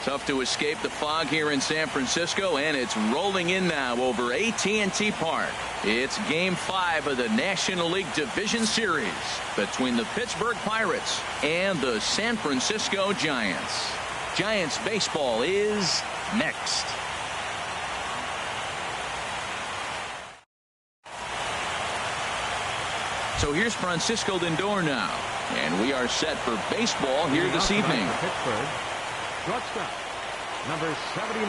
Tough to escape the fog here in San Francisco, and it's rolling in now over AT&T Park. It's Game 5 of the National League Division Series between the Pittsburgh Pirates and the San Francisco Giants. Giants baseball is next. So here's Francisco Lindor now, and we are set for baseball here this evening. Pittsburgh, shortstop, number 79.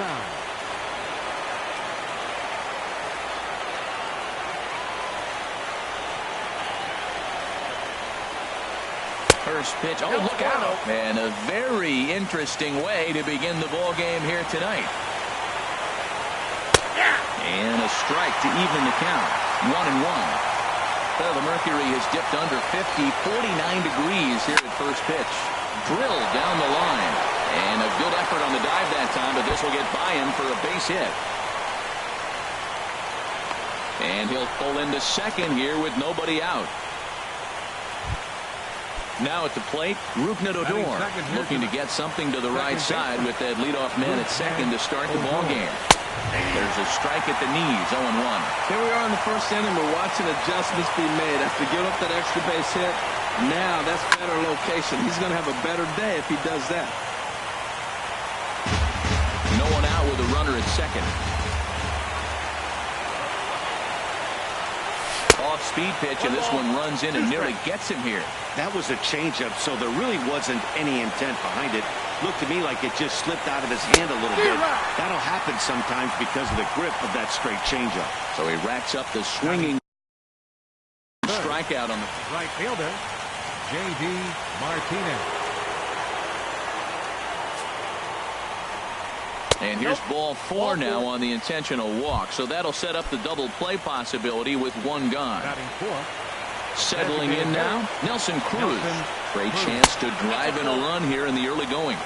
First pitch. Oh, look out. And a very interesting way to begin the ball game here tonight. And a strike to even the count. 1-1. Well, the mercury has dipped under 50, 49 degrees here at first pitch. Drilled down the line. And a good effort on the dive that time, but this will get by him for a base hit. And he'll pull into second here with nobody out. Now at the plate, Rougned Odor looking to get something to the right side with that leadoff man at second to start the ball game. There's a strike at the knees, 0-1. Here we are in the first inning. We're watching adjustments be made after giving up that extra base hit. Now that's better location. He's going to have a better day if he does that. No one out with a runner at second. Off-speed pitch, and this one runs in and nearly gets him here. That was a changeup, so there really wasn't any intent behind it. Looked to me like it just slipped out of his hand a little bit. That'll happen sometimes because of the grip of that straight changeup. So he racks up the swinging strikeout on the right fielder, J.D. Martinez. And here's ball 4 now on the intentional walk. So that'll set up the double play possibility with one gone. Settling in now, Nelson Cruz. Great chance to drive in a run here in the early going.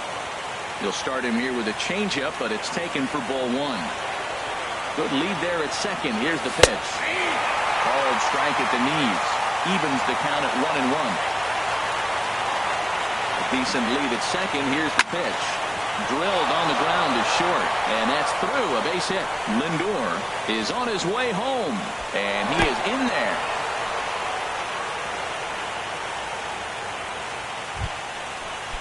He'll start him here with a changeup, but it's taken for ball 1. Good lead there at second. Here's the pitch. Called strike at the knees. Evens the count at 1-1. A decent lead at second. Here's the pitch. Drilled on the ground is short, and that's through. A base hit. Lindor is on his way home, and he is in there.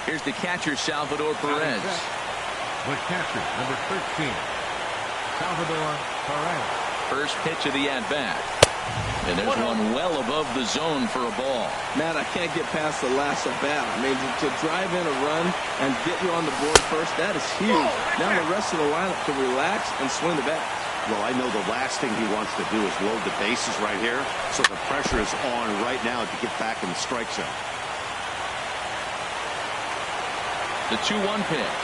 Here's the catcher, Salvador Perez. The catcher, number 13, Salvador Perez. First pitch of the at-bat. And there's one well above the zone for a ball. Matt, I can't get past the last at bat. I mean, to drive in a run and get you on the board first, that is huge. Now the rest of the lineup can relax and swing the bat. Well, I know the last thing he wants to do is load the bases right here, so the pressure is on right now to get back in the strike zone. The 2-1 pitch.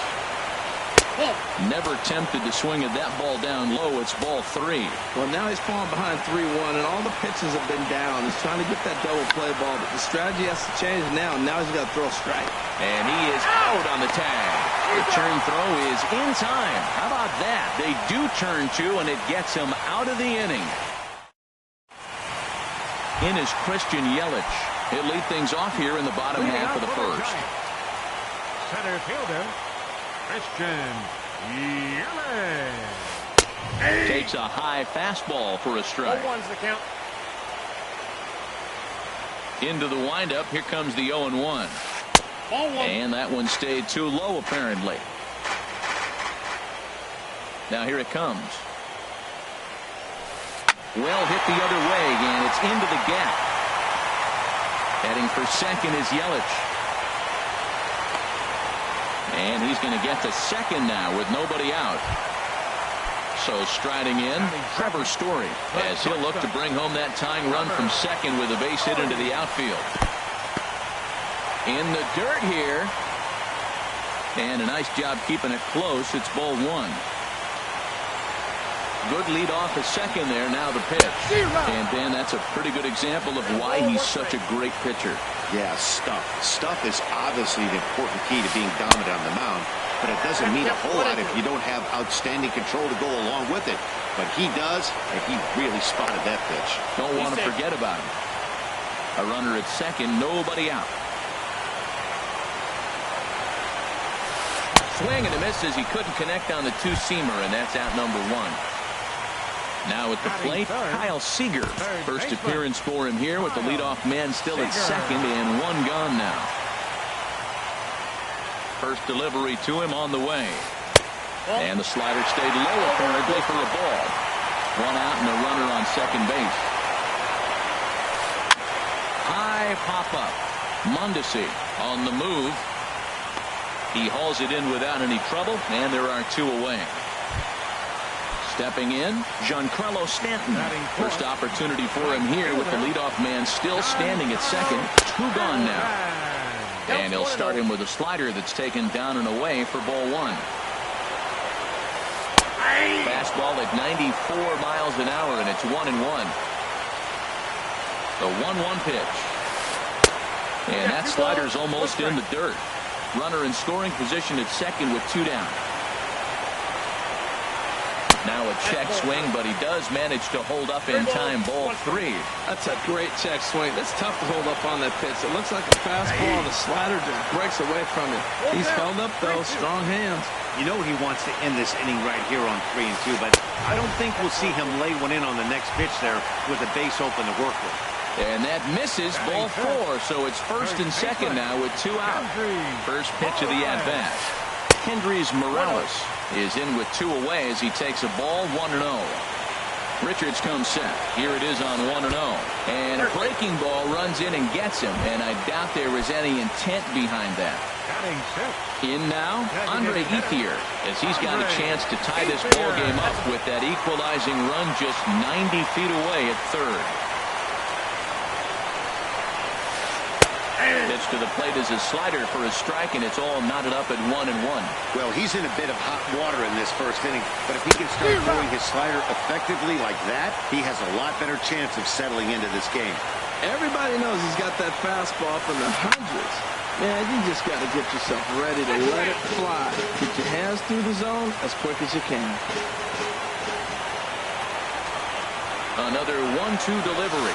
Never tempted to swing at that ball down low. It's ball 3. Well, now he's falling behind 3-1, and all the pitches have been down. He's trying to get that double play ball, but the strategy has to change now. Now he's got to throw a strike. And he is out on the tag. The turn throw is in time. How about that? They do turn 2, and it gets him out of the inning. In is Christian Yelich. He'll lead things off here in the bottom half of the first. Center fielder, Christian Yelich. Takes a high fastball for a strike. 0-1's the count. Into the windup. Here comes the 0-1. And that one stayed too low, apparently. Now here it comes. Well hit the other way, and it's into the gap. Heading for second is Yelich. And he's going to get to second now with nobody out. So striding in, Trevor Story, as he'll look to bring home that tying run from second with a base hit into the outfield. In the dirt here. And a nice job keeping it close. It's ball 1. Good lead off a second there. Now the pitch. And Dan, that's a pretty good example of why he's such a great pitcher. Yeah, stuff. Stuff is obviously the important key to being dominant on the mound, but it doesn't mean a whole lot if you don't have outstanding control to go along with it. But he does, and he really spotted that pitch. Don't want to forget about him. A runner at second, nobody out. swing and a miss as he couldn't connect on the two-seamer, and that's out number one. Now at the plate, Kyle Seager. First appearance for him here with the leadoff man still at second and one gone now. First delivery to him on the way. And the slider stayed low apparently for a ball. One out and a runner on second base. High pop-up. Mondesi on the move. He hauls it in without any trouble, and there are two away. Stepping in, Giancarlo Stanton. First opportunity for him here with the leadoff man still standing at second. Two gone now. And he'll start him with a slider that's taken down and away for ball one. Fastball at 94 miles an hour, and it's 1-1. The 1-1 pitch. And that slider's almost in the dirt. Runner in scoring position at second with two down. Now a check swing, but he does manage to hold up in time. Ball three. That's a great check swing. That's tough to hold up on that pitch. It looks like a fastball, and the slider just breaks away from it. He's held up, though. Strong hands. You know he wants to end this inning right here on 3-2, but I don't think we'll see him lay one in on the next pitch there with a base open to work with. And that misses. Ball four, so it's first and second now with two out. First pitch of the at-bat. Kendrys Morales is in with two away as he takes a ball 1-0. Richards comes set. Here it is on 1-0. And a breaking ball runs in and gets him, and I doubt there was any intent behind that. In now, Andre Ethier, as he's got a chance to tie this ball game up with that equalizing run just 90 feet away at third. Pitch to the plate is a slider for a strike, and it's all knotted up at 1-1. Well, he's in a bit of hot water in this first inning, but if he can start throwing his slider effectively like that, he has a lot better chance of settling into this game. Everybody knows he's got that fastball from the hundreds. Man, you just got to get yourself ready to let it fly. Get your hands through the zone as quick as you can. Another 1-2 delivery.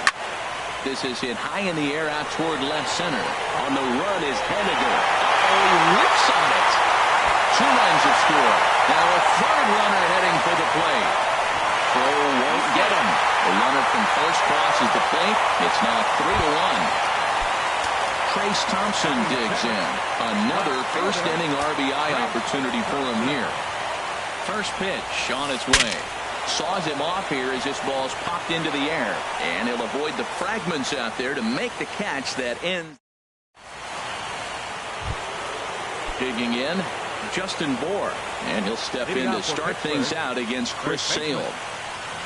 This is hit high in the air out toward left center. On the run is Henniger. Oh, he whips on it. Two runs have scored. Now a third runner heading for the plate. Throw won't get him. The runner from first crosses the plate. It's now 3-1. Trace Thompson digs in. Another first inning RBI opportunity for him here. First pitch on its way. Saws him off here as this ball's popped into the air. And he'll avoid the fragments out there to make the catch that ends. Digging in, Justin Bour. And he'll step in to start things out against Chris Sale.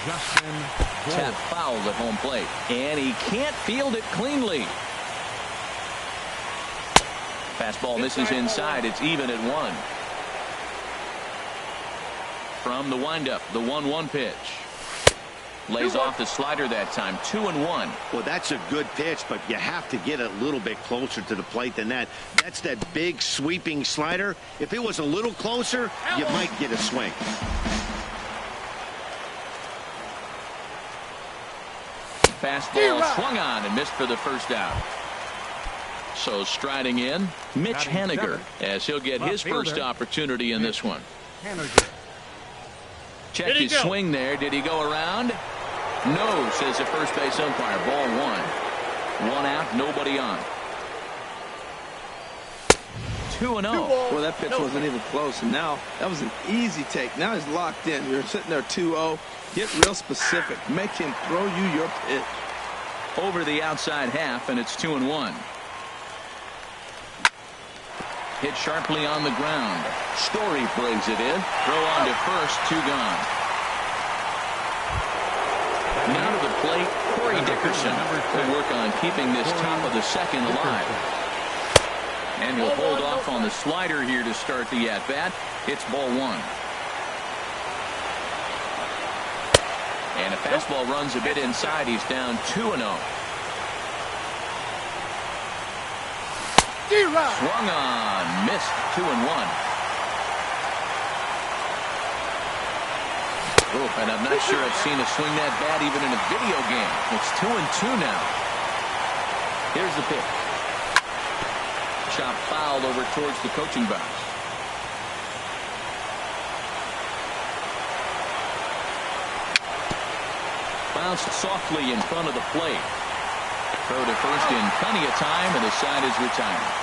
Tap fouled at home plate. And he can't field it cleanly. Fastball misses inside. It's even at 1. From the windup, the 1-1 pitch. Lays off the slider that time. 2-1. Well, that's a good pitch, but you have to get a little bit closer to the plate than that. That's that big sweeping slider. If it was a little closer, you might get a swing. Fastball swung on and missed for the first out. So striding in, Mitch Haniger, as he'll get his first opportunity in this one. Check his swing there. Did he go around? No, says the first base umpire. Ball one. One out, nobody on. 2-0. Well, that pitch wasn't even close, and now that was an easy take. Now he's locked in. You're sitting there 2-0. Get real specific. Make him throw you your pitch. Over the outside half, and it's 2-1. Hit sharply on the ground. Story brings it in. Throw on to first, 2 gone. Now to the plate, Corey Dickerson will work on keeping this top of the second alive. And he'll hold off on the slider here to start the at-bat. It's ball 1. And a fastball runs a bit inside. He's down 2-0. Swung on, missed. 2-1. And I'm not sure I've seen a swing that bad even in a video game. It's 2-2 now. Here's the pitch. Chop fouled over towards the coaching box. bounced softly in front of the plate. Throw to first in plenty of time, and the side is retired.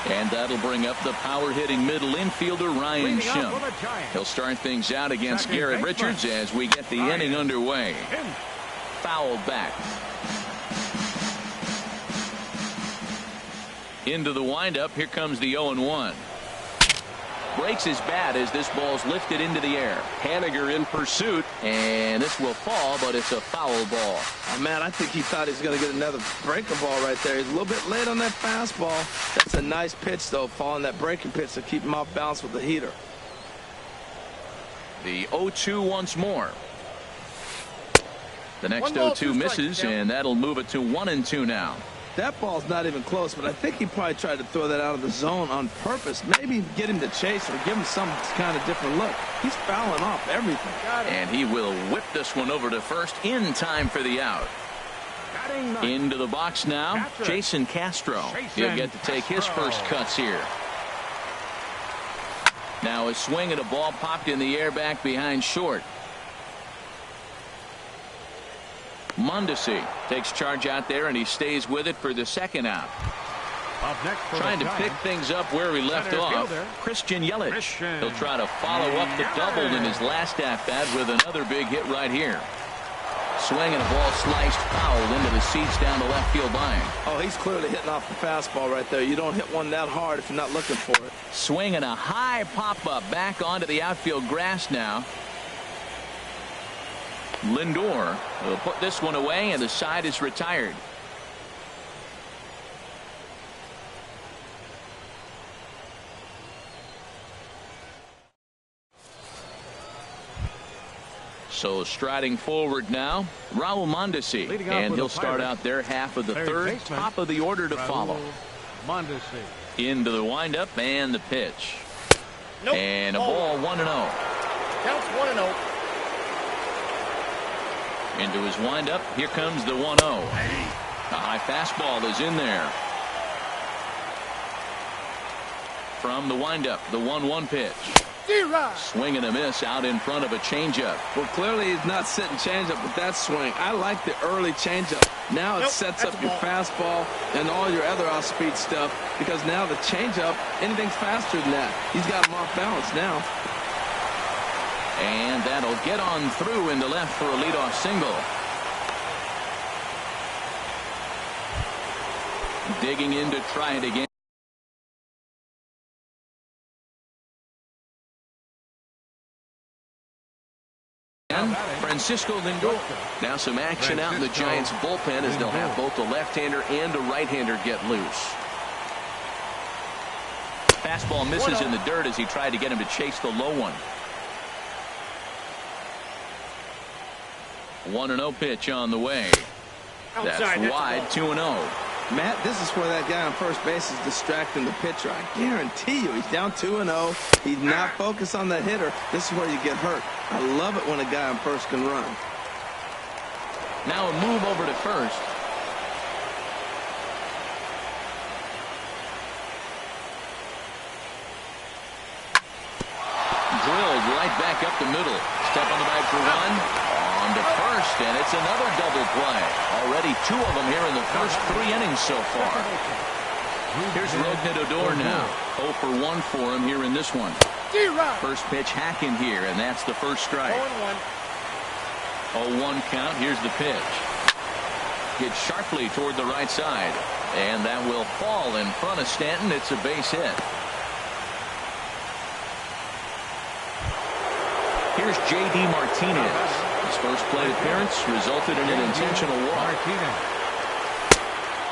And that'll bring up the power-hitting middle infielder, Ryan Schimpf. He'll start things out against Garrett Richards as we get the inning underway. Fouled back. Into the windup. Here comes the 0-1. Breaks his bat as this ball's lifted into the air. Haniger in pursuit, and this will fall, but it's a foul ball. Oh, man, I think he thought he was going to get another breaking ball right there. He's a little bit late on that fastball. That's a nice pitch, though, following that breaking pitch to keep him off balance with the heater. The 0-2 once more. The next 0-2 misses, and that'll move it to 1-2 now. That ball's not even close, but I think he probably tried to throw that out of the zone on purpose. Maybe get him to chase or give him some kind of different look. He's fouling off everything. And he will whip this one over to first in time for the out. Into the box now, Jason Castro. He'll get to take his first cuts here. Now a swing and a ball popped in the air back behind short. Mondesi takes charge out there, and he stays with it for the second out. Trying to pick things up where he left off. Christian Yelich. He'll try to follow up the double in his last at-bat with another big hit right here. Swing and a ball sliced foul into the seats down the left field line. Oh, he's clearly hitting off the fastball right there. You don't hit one that hard if you're not looking for it. Swing and a high pop-up back onto the outfield grass now. Lindor will put this one away, and the side is retired. So striding forward now, Raul Mondesi, and he'll start out their half of the third, top of the order to follow. Mondesi. Into the windup and the pitch. And a ball 1-0. Counts 1-0. Into his windup. Here comes the 1-0. A high fastball is in there. From the windup, the 1-1 pitch. Swing and a miss out in front of a changeup. Well, clearly he's not sitting changeup with that swing. I like the early changeup. Now it sets up your fastball and all your other off-speed stuff, because now the changeup, anything's faster than that. He's got him off balance now. And that'll get on through into left for a leadoff single. Digging in to try it again. Francisco Lindor. Now some action out in the Giants bullpen as they'll have both a left-hander and a right-hander get loose. Fastball misses in the dirt as he tried to get him to chase the low one. 1-0 pitch on the way. That's wide, 2-0. Matt, this is where that guy on first base is distracting the pitcher. I guarantee you, he's down 2-0. He's not focused on the hitter. This is where you get hurt. I love it when a guy on first can run. Now a move over to first. Drilled right back up the middle. Step on the bag for one. On to first, and it's another double play. Already two of them here in the first 3 innings so far. Here's Rougned Odor now. 0 for 1 for him here in this one. First pitch hack in here, and that's the first strike. 0-1 count. Here's the pitch. Hit sharply toward the right side, and that will fall in front of Stanton. It's a base hit. Here's J.D. Martinez. His first plate appearance resulted in an intentional walk.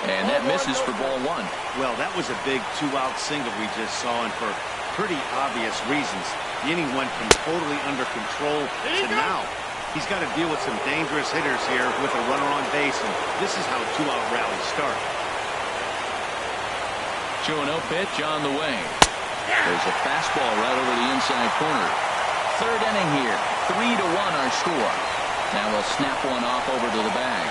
And that misses for ball 1. Well, that was a big 2-out single we just saw, and for pretty obvious reasons. The inning went from totally under control to now. He's got to deal with some dangerous hitters here with a runner on base, and this is how 2-out rallies start. 2-0 pitch on the way. There's a fastball right over the inside corner. Third inning here. 3-1 our score. Now we'll snap one off over to the bag.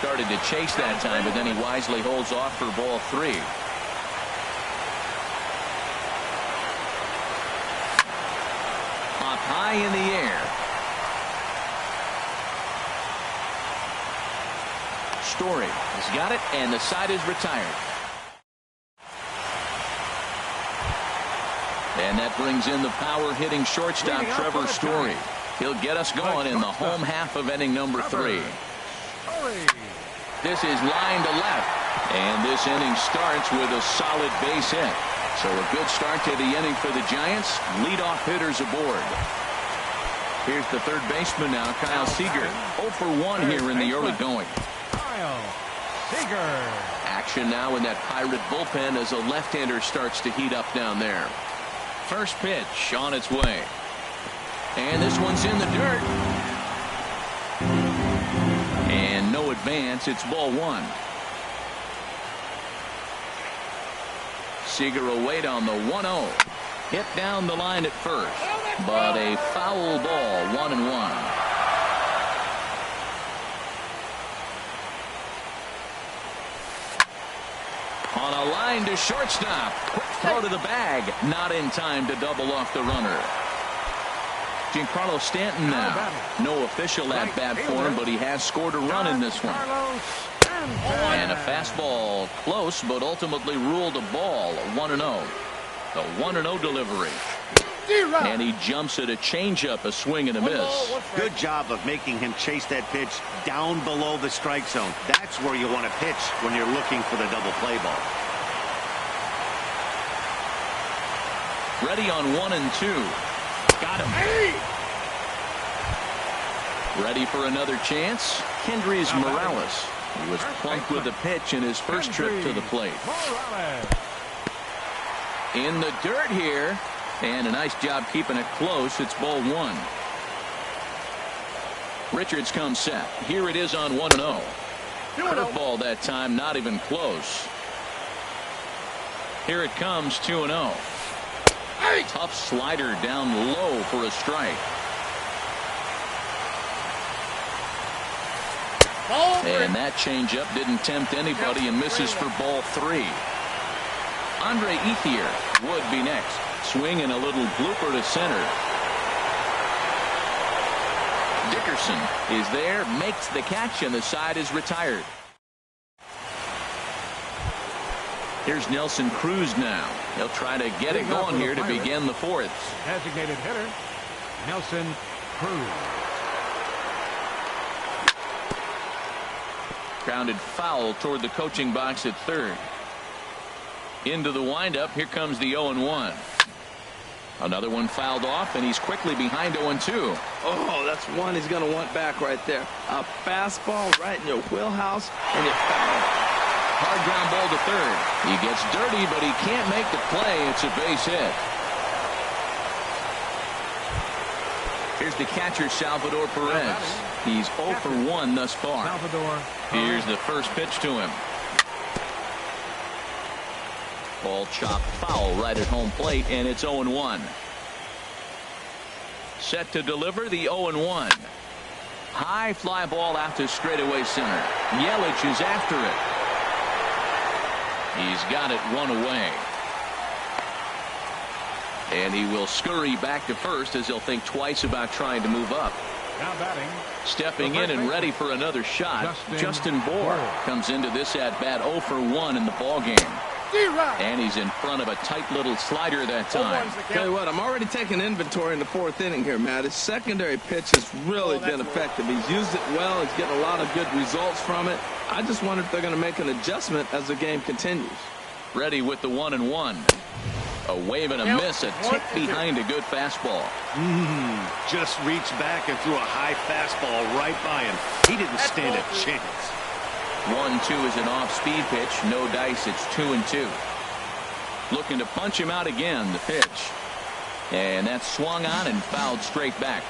started to chase that time, but then he wisely holds off for ball 3. Up high in the air. Story has got it, and the side is retired. And that brings in the power-hitting shortstop, Trevor Story. He'll get us going in the home half of inning number 3. This is line to left. And this inning starts with a solid base hit. So a good start to the inning for the Giants. Leadoff hitters aboard. Here's the third baseman now, Kyle Seager. 0 for 1 here in the early going. Kyle Seager. Action now in that Pirate bullpen as a left-hander starts to heat up down there. First pitch on its way. And this one's in the dirt. And no advance. It's ball 1. Seager will wait on the 1-0. Hit down the line at first. But a foul ball, 1-1. On a line to shortstop. Quick throw to the bag. Not in time to double off the runner. Giancarlo Stanton now. No official at bat for him, but he has scored a run in this one. And a fastball close, but ultimately ruled a ball. 1-0. The 1-0 delivery. And he jumps at a changeup, a swing and a miss. Good job of making him chase that pitch down below the strike zone. That's where you want to pitch when you're looking for the double play ball. Ready on 1 and 2. Got him. Ready for another chance. Kendrys Morales. He was plunked with a pitch in his first trip to the plate. In the dirt here. And a nice job keeping it close. It's ball 1. Richards comes set. Here it is on 1-0. Curveball that time, not even close. Here it comes, 2-0. Tough slider down low for a strike. And that changeup didn't tempt anybody and misses for ball 3. Andre Ethier would be next. Swing and a little blooper to center. Dickerson is there, makes the catch, and the side is retired. Here's Nelson Cruz now. He'll try to get it going here to begin the 4th. Designated hitter, Nelson Cruz. Grounded foul toward the coaching box at third. Into the windup. Here comes the 0-1. Another one fouled off, and he's quickly behind 0-2. Oh, that's one he's going to want back right there. A fastball right in your wheelhouse, and it fouled. Hard ground ball to third. He gets dirty, but he can't make the play. It's a base hit. Here's the catcher, Salvador Perez. He's 0 for 1 thus far. Here's the first pitch to him. Ball chopped foul right at home plate, and it's 0-1. Set to deliver the 0-1. High fly ball out to straightaway center. Yelich is after it. He's got it 1 away. And he will scurry back to first as he'll think twice about trying to move up. Now batting. Stepping in and ready for another shot. Justin Bour comes into this at bat 0 for 1 in the ball game. And he's in front of a tight little slider that time. Tell you what, I'm already taking inventory in the 4th inning here, Matt. His secondary pitch has really been effective. He's used it well. He's getting a lot of good results from it. I just wonder if they're going to make an adjustment as the game continues. Ready with the 1-1. A wave and a miss, a tick behind a good fastball. Just reached back and threw a high fastball right by him. He didn't stand a chance. 1-2 is an off-speed pitch. No dice. It's 2-2. Looking to punch him out again. The pitch. And that's swung on and fouled straight back.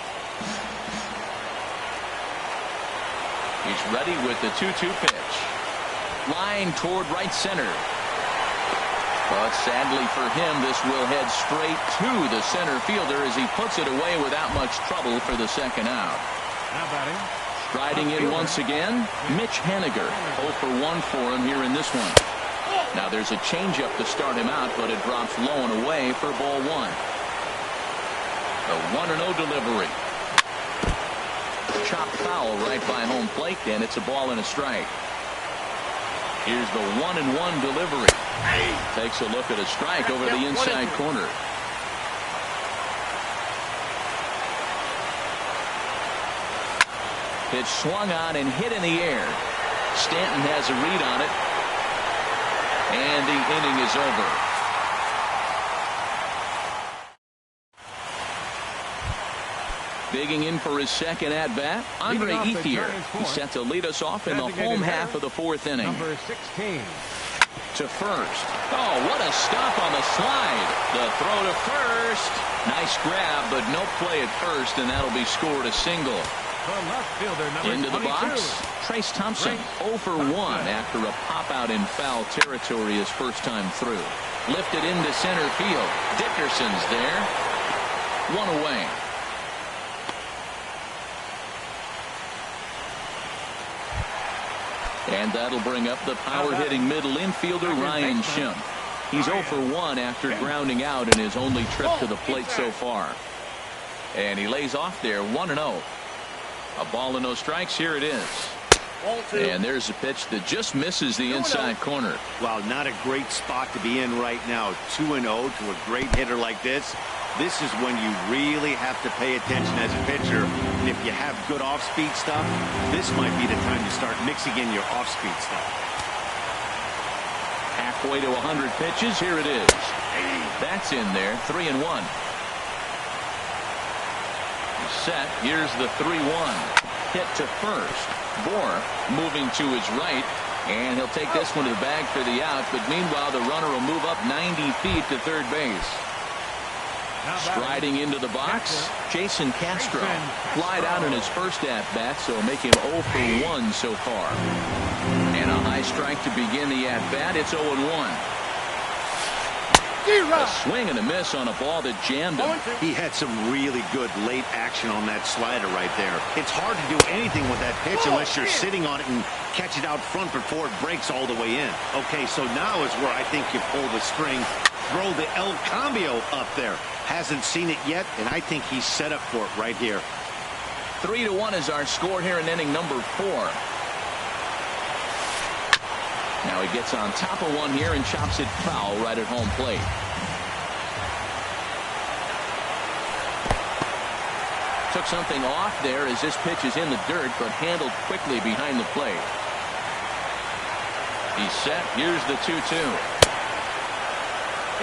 He's ready with the 2-2 pitch. Line toward right center. But sadly for him, this will head straight to the center fielder as he puts it away without much trouble for the second out. Now batting, Striding in once again, Mitch Haniger. 0 for 1 for him here in this one. Now there's a changeup to start him out, but it drops low and away for ball 1. The 1-0 delivery. Chopped foul right by home plate, and it's a ball and a strike. Here's the 1-1 delivery. Takes a look at a strike over the inside corner. Pitch swung on and hit in the air. Stanton has a read on it. And the inning is over. Digging in for his second at-bat, Andre Ethier. He's set to lead us off in the home half of the 4th inning. Number 16. To first. Oh, what a stop on the slide. The throw to first. Nice grab, but no play at first, and that'll be scored a single. The left fielder, number Into the 22. box, Trace Thompson, 0 for 1 after a pop-out in foul territory his first time through. Lifted into center field. Dickerson's there. 1 away. And that'll bring up the power-hitting middle infielder Ryan Schimpf. He's 0 for 1 after grounding out in his only trip to the plate so far. And he lays off there, 1-0. A ball and no strikes. Here it is. And there's a pitch that just misses the inside corner. Well, not a great spot to be in right now. 2-0 to a great hitter like this. This is when you really have to pay attention as a pitcher. And if you have good off-speed stuff, this might be the time to start mixing in your off-speed stuff. Halfway to 100 pitches. Here it is. That's in there. 3-1. Set. Here's the 3-1. Hit to first. Bohr moving to his right, and he'll take this one to the bag for the out, but meanwhile the runner will move up 90 feet to third base. Striding into the box, Jason Castro. Flied out in his first at-bat, so make him 0 for 1 so far. And a high strike to begin the at-bat. It's 0-1. A swing and a miss on a ball that jammed him. He had some really good late action on that slider right there. It's hard to do anything with that pitch unless you're sitting on it and catch it out front before it breaks all the way in. Okay, so now is where I think you pull the string, throw the El Cambio up there. Hasn't seen it yet, and I think he's set up for it right here. 3-1 is our score here in inning number 4. Now he gets on top of one here and chops it foul right at home plate. Took something off there as this pitch is in the dirt, but handled quickly behind the plate. He's set. Here's the 2-2.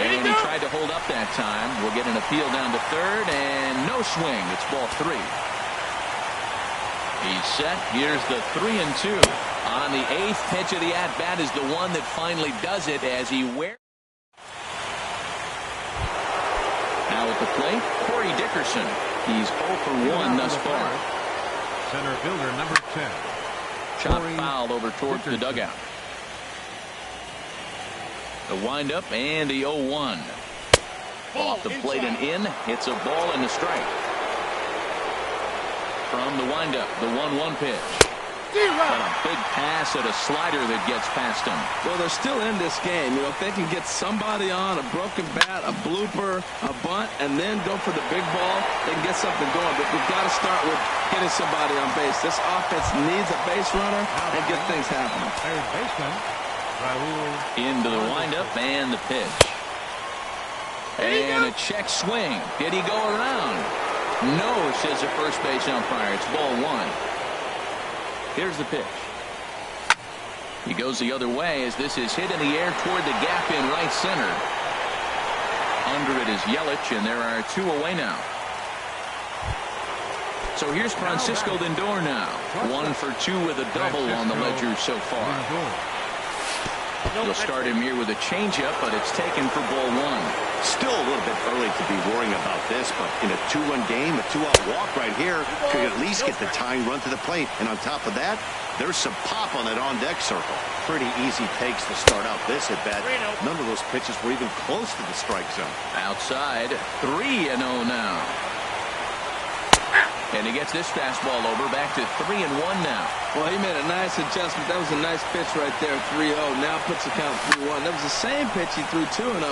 And he tried to hold up that time. We'll get an appeal down to third, and no swing. It's ball 3. He's set. Here's the 3-2. On the 8th pitch of the at-bat is the one that finally does it as he wears. Now at the plate, Corey Dickerson. He's 0 for 1 thus far. Center fielder, number 10. Chop foul over towards the dugout. The windup and the 0-1. Off the plate and in. It's a ball and a strike. From the windup, the 1-1 pitch. And a big pass at a slider that gets past him. Well, they're still in this game. You know, if they can get somebody on, a broken bat, a blooper, a bunt, and then go for the big ball, they can get something going. But we've got to start with getting somebody on base. This offense needs a base runner and get things happening. Third baseman, Raul. Into the windup and the pitch. And a check swing. Did he go around? No, says the first base umpire. It's ball 1. Here's the pitch. He goes the other way as this is hit in the air toward the gap in right center. Under it is Yelich, and there are 2 away now. So here's Francisco Lindor now. 1 for 2 with a double on the ledger so far. You'll start him here with a changeup, but it's taken for ball 1. Still a little bit early to be worrying about this, but in a 2-1 game, a 2-out walk right here could at least get the tying run to the plate. And on top of that, there's some pop on that on-deck circle. Pretty easy takes to start out this at bat. None of those pitches were even close to the strike zone. Outside, 3-0 now. And he gets this fastball over, back to 3-1 now. Well, he made a nice adjustment. That was a nice pitch right there, 3-0. Now puts the count 3-1. That was the same pitch he threw 2-0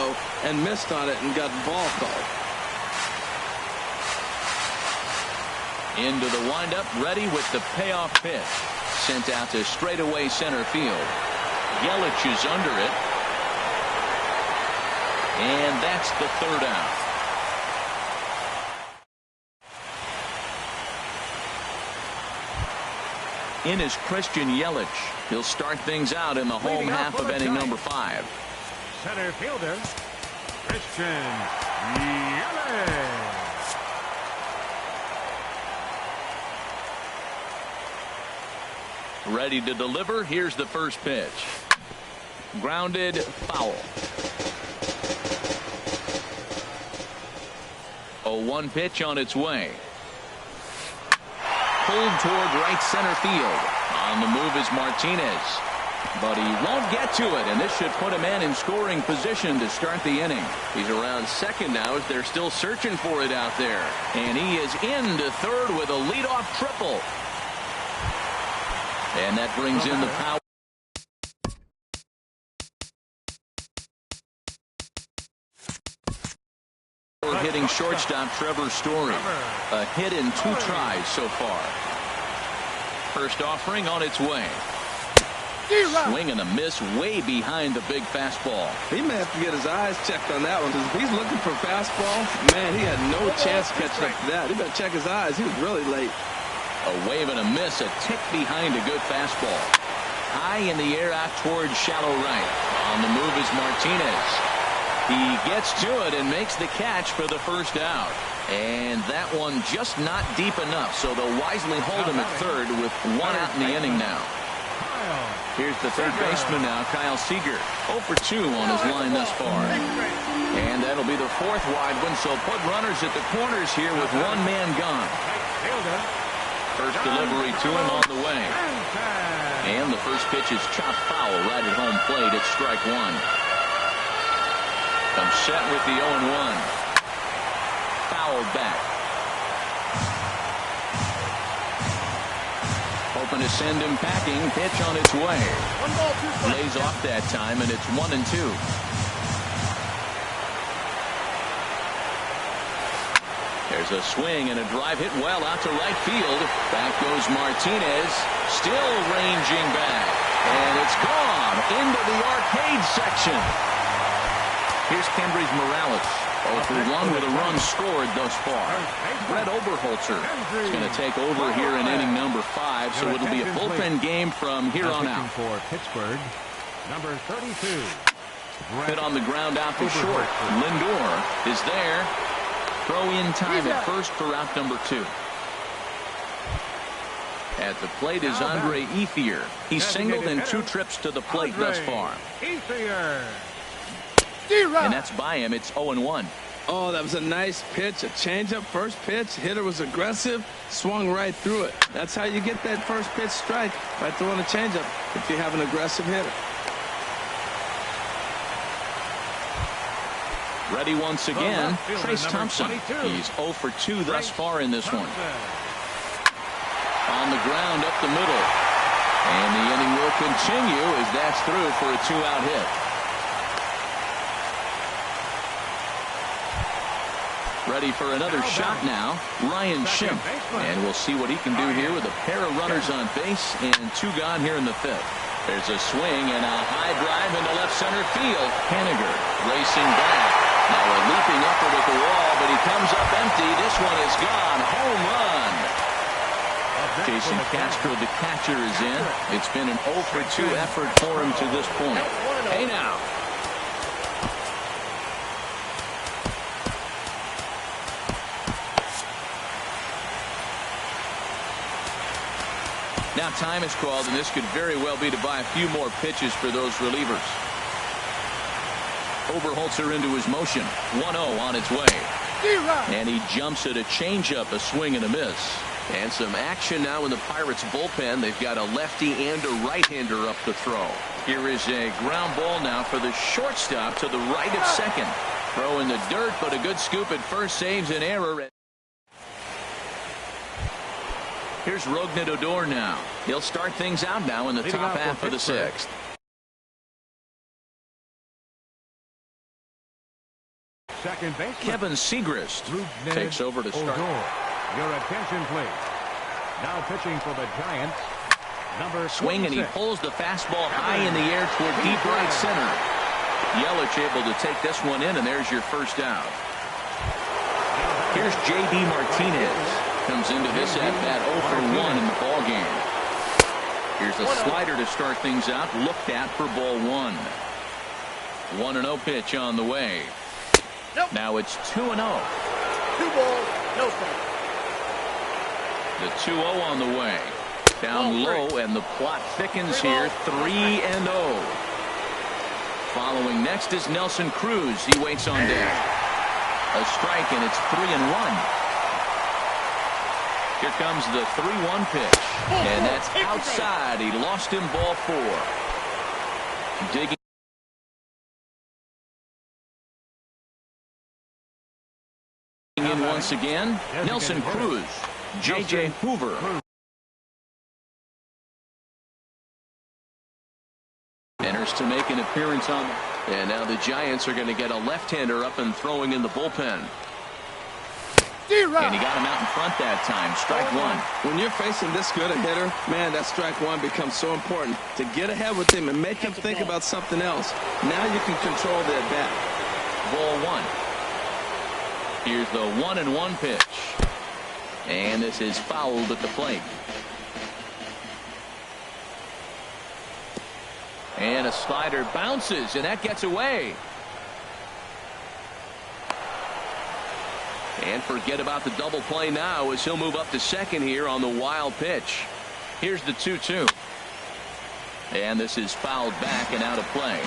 and missed on it and got the ball called. Into the windup, ready with the payoff pitch. Sent out to straightaway center field. Yelich is under it. And that's the third out. In is Christian Yelich. He'll start things out in the home half of inning number 5. Center fielder, Christian Yelich. Ready to deliver. Here's the first pitch. Grounded, foul. 0-1 pitch on its way. Pulled toward right center field. On the move is Martinez. But he won't get to it, and this should put a man in scoring position to start the inning. He's around second now as they're still searching for it out there. And he is into third with a leadoff triple. And that brings in the power. Hitting shortstop Trevor Story. A hit in 2 tries so far. First offering on its way. Swing and a miss way behind the big fastball. He may have to get his eyes checked on that one, because if he's looking for fastball, man, he had no chance catching up to that. He better check his eyes. He was really late. A wave and a miss, a tick behind a good fastball. High in the air out towards shallow right. On the move is Martinez. He gets to it and makes the catch for the first out. And that one just not deep enough, so they'll wisely hold him at third with 1 out in the inning now. Here's the third baseman now, Kyle Seager. 0 for 2 on his line thus far. And that'll be the 4th wide one, so put runners at the corners here with 1 man gone. First delivery to him on the way. And the first pitch is chopped foul right at home plate. It's strike 1. Comes set with the 0-1. Fouled back. Hoping to send him packing. Pitch on its way. Lays off that time, and it's 1-2. There's a swing and a drive hit well out to right field. Back goes Martinez. Still ranging back. And it's gone into the arcade section. Here's Kendrys Morales. 0 for 1 with a run scored thus far. Brett Oberholzer is going to take over here in inning number 5, so it'll be a bullpen game from here on out. For Pittsburgh, number 32. Hit on the ground out to short. Lindor is there. Throw in time at first for out number 2. At the plate is Andre Ethier. He's singled in 2 trips to the plate thus far. Ethier. And that's by him. It's 0-1. Oh, that was a nice pitch. A changeup, first pitch. Hitter was aggressive, swung right through it. That's how you get that first pitch strike, by throwing a changeup if you have an aggressive hitter. Ready once again, Trace Thompson. He's 0 for 2 thus far in this one. On the ground up the middle. And the inning will continue as that's through for a 2-out hit. Ready for another shot now, Ryan Schimpf. And we'll see what he can do here with a pair of runners on base and 2 gone here in the 5th. There's a swing and a high drive into left center field. Haniger racing back. Now a leaping effort at the wall, but he comes up empty. This one is gone. Home run. Jason Castro, the catcher, is in. It's been an 0 for 2 effort for him to this point. Hey now. Now time is called, and this could very well be to buy a few more pitches for those relievers. Oberholzer into his motion. 1-0 on its way. And he jumps at a changeup, a swing and a miss. And some action now in the Pirates bullpen. They've got a lefty and a right-hander up the throw. Here is a ground ball now for the shortstop to the right of second. Throw in the dirt, but a good scoop at first saves an error. Here's Rougned Odor now. He'll start things out now in the top half of the sixth. Second baseman Kevin Segrist takes over to start. Your attention, please. Now pitching for the Giants, number 26. Swing, and he pulls the fastball high in the air toward deep right center. Yelich able to take this one in, and there's your first out. Here's J.D. Martinez. Comes into this at-bat 0 for 1 in the ball game. Here's a slider to start things out. Looked at for ball 1. 1-0 pitch on the way. Nope. Now it's 2-0. 2 balls, no strikes. The 2-0 on the way. Down low, and the plot thickens here. 3-0. Following next is Nelson Cruz. He waits on deck. A strike, and it's 3-1. Here comes the 3-1 pitch. And that's outside. He lost him, ball 4. Digging in once again, Nelson Cruz. J.J. Hoover enters to make an appearance on. And now the Giants are going to get a left-hander up and throwing in the bullpen. And he got him out in front that time. Strike 1. When you're facing this good a hitter, man, that strike 1 becomes so important to get ahead with him and make him think about something else. Now you can control the at-bat. Ball 1. Here's the 1-1 pitch. And this is fouled at the plate. And a slider bounces, and that gets away. And forget about the double play now as he'll move up to second here on the wild pitch. Here's the 2-2. And this is fouled back and out of play.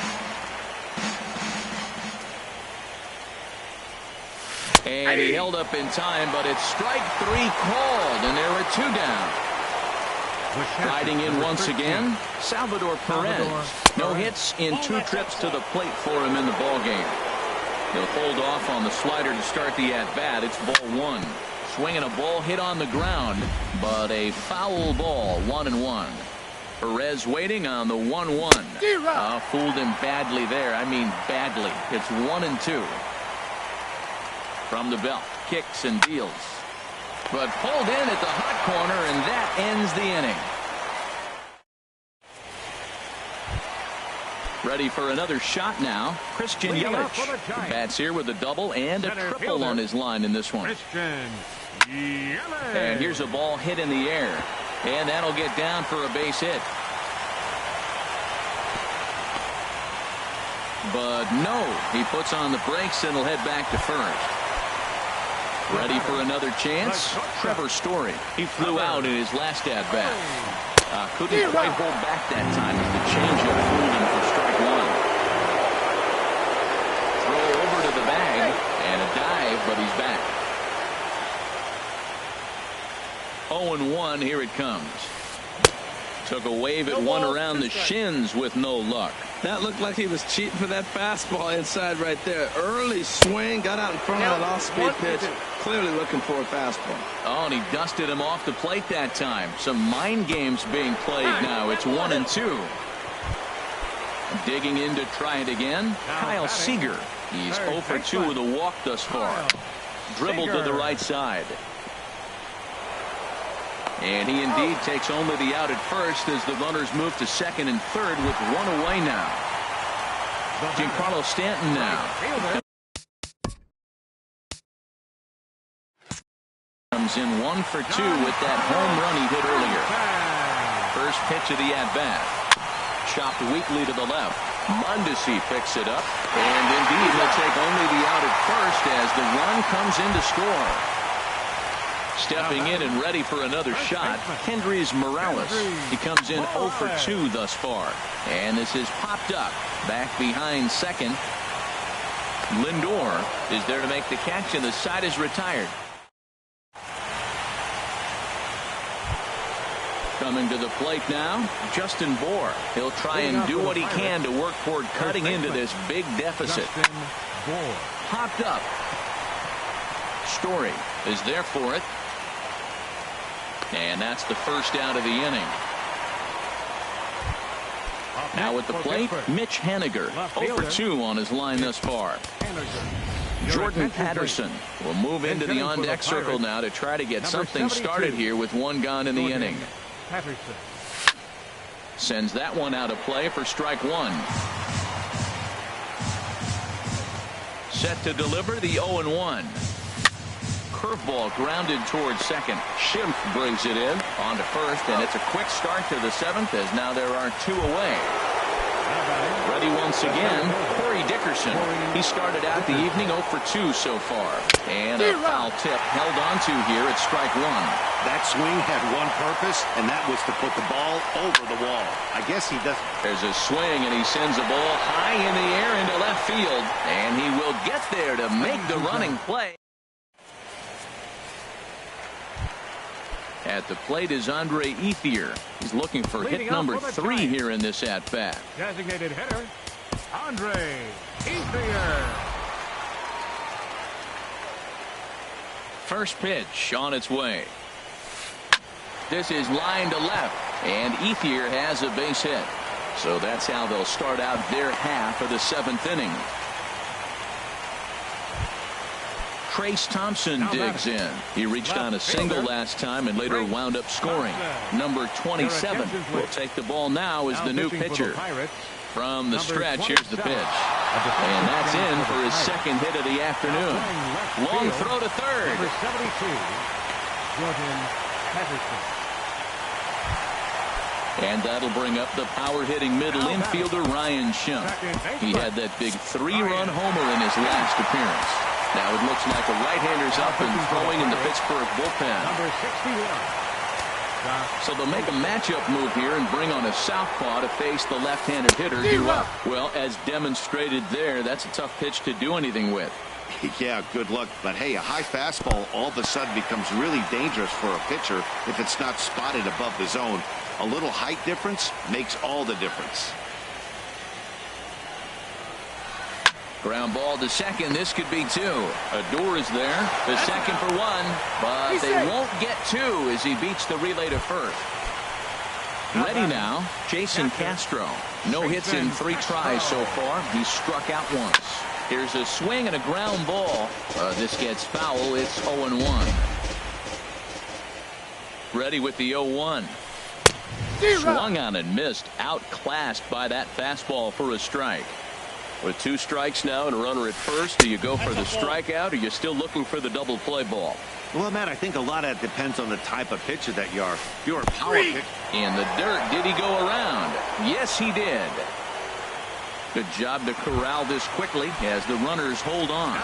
And he held up in time, but it's strike 3 called, and there are 2 down. Riding in once again, Salvador Perez. No hits in 2 trips to the plate for him in the ballgame. He'll hold off on the slider to start the at-bat. It's ball 1. Swinging a ball hit on the ground, but a foul ball, 1-1. Perez waiting on the 1-1. Fooled him badly there. I mean badly. It's 1-2. From the belt, kicks and deals. But pulled in at the hot corner, and that ends the inning. Ready for another shot now. Christian Yelich bats here with a double and a triple on his line in this one. And here's a ball hit in the air, and that'll get down for a base hit. But no, he puts on the brakes and will head back to first. Ready for another chance? Trevor Story. He flew out in his last at-bat. Couldn't quite hold back that time as the changeup fooled him for strike 1. Throw over to the bag, and a dive, but he's back. 0-1, here it comes. Took a wave at one around the shins with no luck. That looked like he was cheating for that fastball inside right there. Early swing, got out in front of that off-speed pitch. Clearly looking for a fastball. Oh, and he dusted him off the plate that time. Some mind games being played now. It's 1-2. Digging in to try it again, Kyle Seager. He's 0 for 2 with a walk thus far. Dribbled to the right side. And he indeed takes only the out at first as the runners move to second and third with 1 away now. Giancarlo Stanton now. Comes in 1 for 2 with that home run he hit earlier. First pitch of the at-bat. Chopped weakly to the left. Mondesi picks it up. And indeed he'll take only the out at first as the run comes in to score. Stepping in and ready for another shot, Kendrys Morales. He comes in 0 for 2 thus far. And this is popped up. Back behind second. Lindor is there to make the catch, and the side is retired. Coming to the plate now, Justin Bour. He'll try and do what he can to work toward cutting into this big deficit. Popped up. Story is there for it. And that's the first out of the inning. Now at the plate, Mitch Haniger, 0 for 2 on his line thus far. Jordan Patterson will move into the on-deck circle now to try to get something started here with one gone in the inning. Sends that one out of play for strike one. Set to deliver the 0-1. Curveball grounded towards second. Schimpf brings it in on to first, and it's a quick start to the seventh as now there are two away. Ready once again, Corey Dickerson. He started out the evening 0 for 2 so far. And a foul tip held onto here at strike one. That swing had one purpose, and that was to put the ball over the wall. I guess he doesn't. There's a swing, and he sends a ball high in the air into left field. And he will get there to make the running play. At the plate is Andre Ethier. He's looking for hit number 3 here in this at-bat. Designated hitter, Andre Ethier. First pitch on its way. This is line to left, and Ethier has a base hit. So that's how they'll start out their half of the seventh inning. Trace Thompson digs in. He reached on a single last time and later wound up scoring. Number 27 will take the ball now as the new pitcher. From the stretch, here's the pitch. And that's in for his second hit of the afternoon. Long throw to third. Number 72, Jordan Patterson. And that'll bring up the power-hitting middle infielder Ryan Schimpf. He had that big 3-run homer in his last appearance. Now it looks like a right-hander's up and throwing in the Pittsburgh bullpen. Number 61. So they'll make a matchup move here and bring on a southpaw to face the left-handed hitter. Well, as demonstrated there, that's a tough pitch to do anything with. Yeah, good luck. But hey, a high fastball all of a sudden becomes really dangerous for a pitcher if it's not spotted above the zone. A little height difference makes all the difference. Ground ball to second. This could be 2. Odor is there. The second for 1. But they won't get 2 as he beats the relay to first. Ready now, Jason Castro. No hits in 3 tries so far. He's struck out once. Here's a swing and a ground ball. This gets foul. It's 0-1. Ready with the 0-1. Swung on and missed. Outclassed by that fastball for a strike. With 2 strikes now and a runner at first, do you go for the strikeout or are you still looking for the double play ball? Well, Matt, I think a lot of that depends on the type of pitcher that you are. If you're a power pitcher. In the dirt, did he go around? Yes, he did. Good job to corral this quickly as the runners hold on.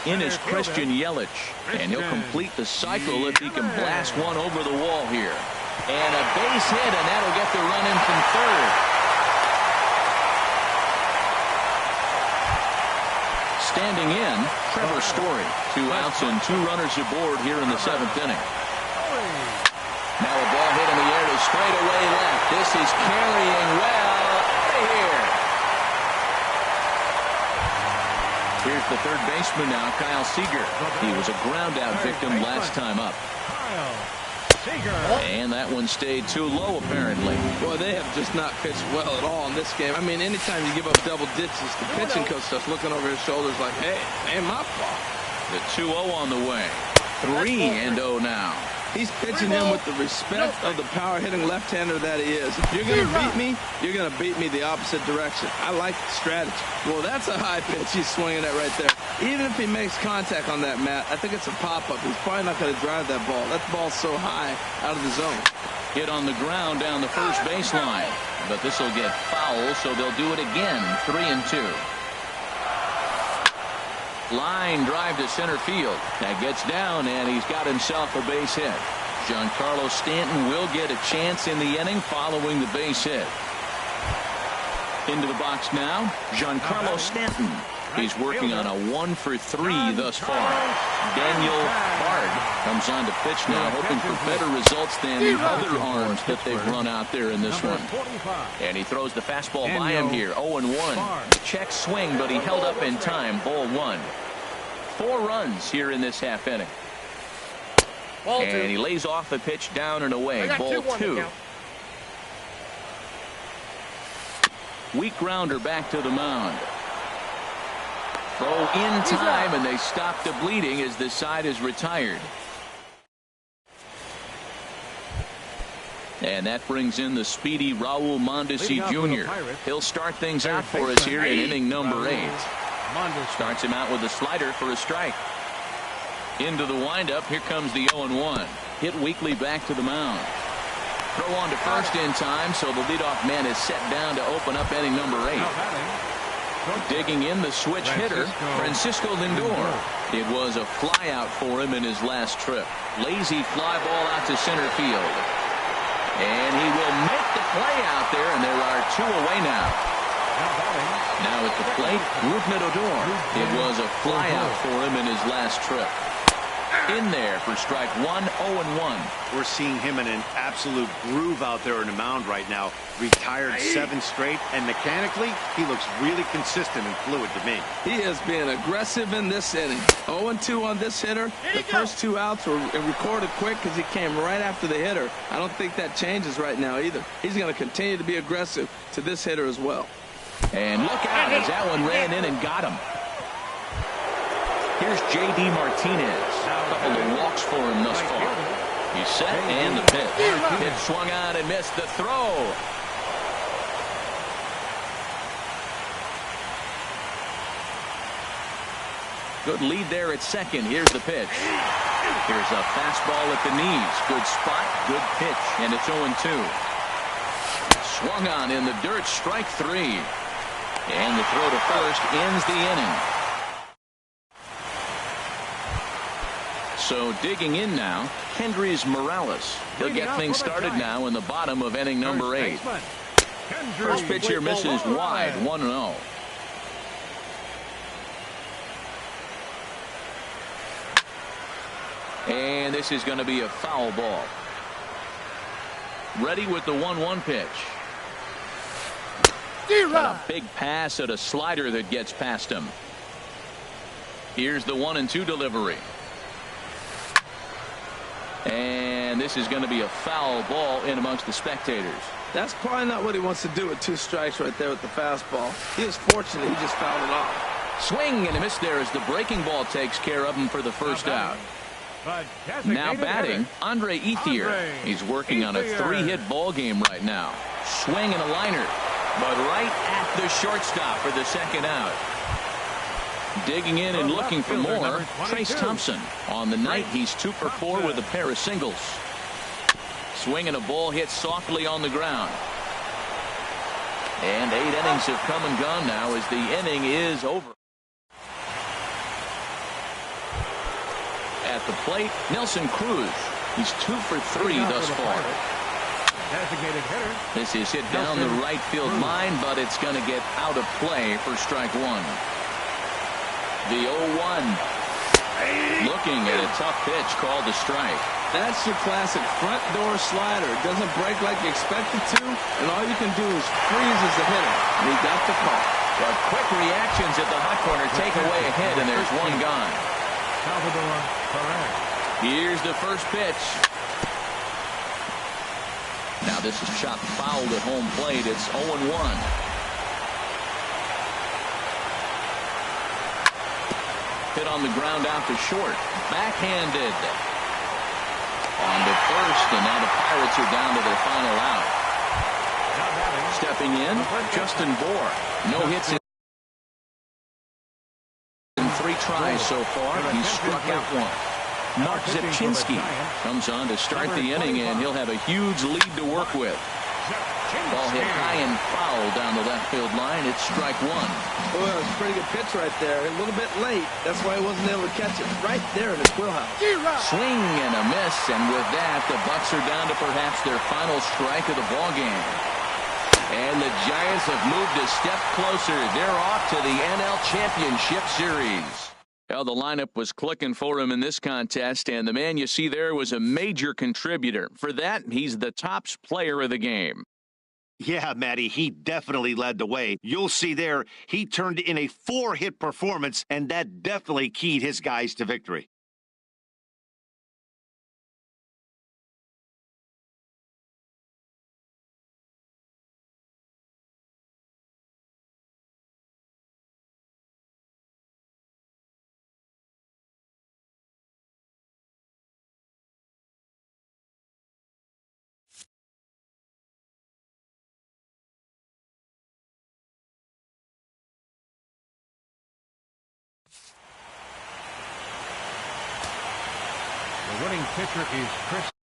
In is Christian Yelich, and he'll complete the cycle if he can blast one over the wall here. And a base hit, and that'll get the run in from third. Standing in, Trevor Story. 2 outs and 2 runners aboard here in the 7th inning. Now a ball hit in the air to straightaway left. This is carrying well out of here. Here's the third baseman now, Kyle Seager. He was a ground-out victim last time up. And that one stayed too low, apparently. Boy, they have just not pitched well at all in this game. I mean, anytime you give up double digits, the pitching coach starts looking over his shoulders like, hey, ain't my fault. The 2-0 on the way. 3-0 now. He's pitching him with the respect of the power-hitting left-hander that he is. If you're going to beat me, you're going to beat me the opposite direction. I like the strategy. Well, that's a high pitch he's swinging at right there. Even if he makes contact on that, Matt, I think it's a pop-up. He's probably not going to drive that ball. That ball's so high out of the zone. Hit on the ground down the first baseline. But this will get foul, so they'll do it again. 3-2. Line drive to center field. That gets down, and he's got himself a base hit. Giancarlo Stanton will get a chance in the inning following the base hit. Into the box now, Giancarlo Stanton. He's working on a 1 for 3 thus far. Daniel Bard comes on to pitch now, hoping for better results than the other arms that they've run out there in this one. And he throws the fastball by him here. 0-1. Check swing, but he held up in time. Ball 1. 4 runs here in this half inning. Ball And two. he lays off the pitch down and away. I got Ball 2-1 to 2. count. Weak grounder back to the mound. Throw in time, and they stop the bleeding as the side is retired. And that brings in the speedy Raul Mondesi Jr. He'll start things out for us here in inning number 8. Starts him out with a slider for a strike. Into the windup, here comes the 0-1. Hit weakly back to the mound. Throw on to first in time, so the leadoff man is set down to open up inning number 8. Digging in the switch hitter, Francisco Lindor. It was a fly out for him in his last trip. Lazy fly ball out to center field. And he will make the play out there, and there are 2 away now. Now at the plate, Rougned Odor. It was a fly out for him in his last trip. In there for strike 1, 0-1. We're seeing him in an absolute groove out there on the mound right now. Retired 7 straight, and mechanically, he looks really consistent and fluid to me. He is being aggressive in this inning. 0-2 on this hitter. The first 2 outs were recorded quick because he came right after the hitter. I don't think that changes right now either. He's going to continue to be aggressive to this hitter as well. And look out as that one ran in and got him. Here's J.D. Martinez. A couple of walks for him thus far. He's set and the pitch. Pitch swung on and missed the throw. Good lead there at second. Here's the pitch. Here's a fastball at the knees. Good spot, good pitch, and it's 0-2. Swung on in the dirt, strike 3. And the throw to first ends the inning. So digging in now, Kendrys Morales. He'll get things started now in the bottom of inning number 8. First pitch here misses wide, 1-0. And this is going to be a foul ball. Ready with the 1-1 pitch. Got a big pass at a slider that gets past him. Here's the 1-2 delivery. And this is going to be a foul ball in amongst the spectators. That's probably not what he wants to do with 2 strikes right there with the fastball. He is fortunate he just fouled it off. Swing and a miss there as the breaking ball takes care of him for the first out. Now batting, Andre Ethier. He's working on a 3-hit ball game right now. Swing and a liner, but right at the shortstop for the second out. Digging in and looking for more, Trace Thompson. On the night, he's 2 for 4 with a pair of singles. Swing and a ball hit softly on the ground. And 8 innings have come and gone now as the inning is over. At the plate, Nelson Cruz. He's 2 for 3 thus far. This is hit down the right field line, but it's going to get out of play for strike 1. The 0-1. Looking at a tough pitch called a strike. That's your classic front door slider. It doesn't break like you expect it to, and all you can do is freeze as the hitter. And he got the call. But quick reactions at the hot corner take away a hit, and there's 1 gone. Here's the first pitch. Now this is chopped fouled at home plate. It's 0-1. Hit on the ground out to short. Backhanded. On to first, and now the Pirates are down to their final out. Stepping in, Justin Bour. No hits in 3 tries so far. He's struck out 1. Mark Zepchinski comes on to start the inning, and he'll have a huge lead to work with. Ball hit high and foul down the left field line. It's strike 1. Well, it's a pretty good pitch right there. A little bit late. That's why he wasn't able to catch it right there in his wheelhouse. Swing and a miss, and with that, the Bucs are down to perhaps their final strike of the ball game. And the Giants have moved a step closer. They're off to the NL Championship Series. Well, the lineup was clicking for him in this contest, and the man you see there was a major contributor. For that, he's the top player of the game. Yeah, Matty, he definitely led the way. You'll see there, he turned in a 4-hit performance, and that definitely keyed his guys to victory. Winning pitcher is Chris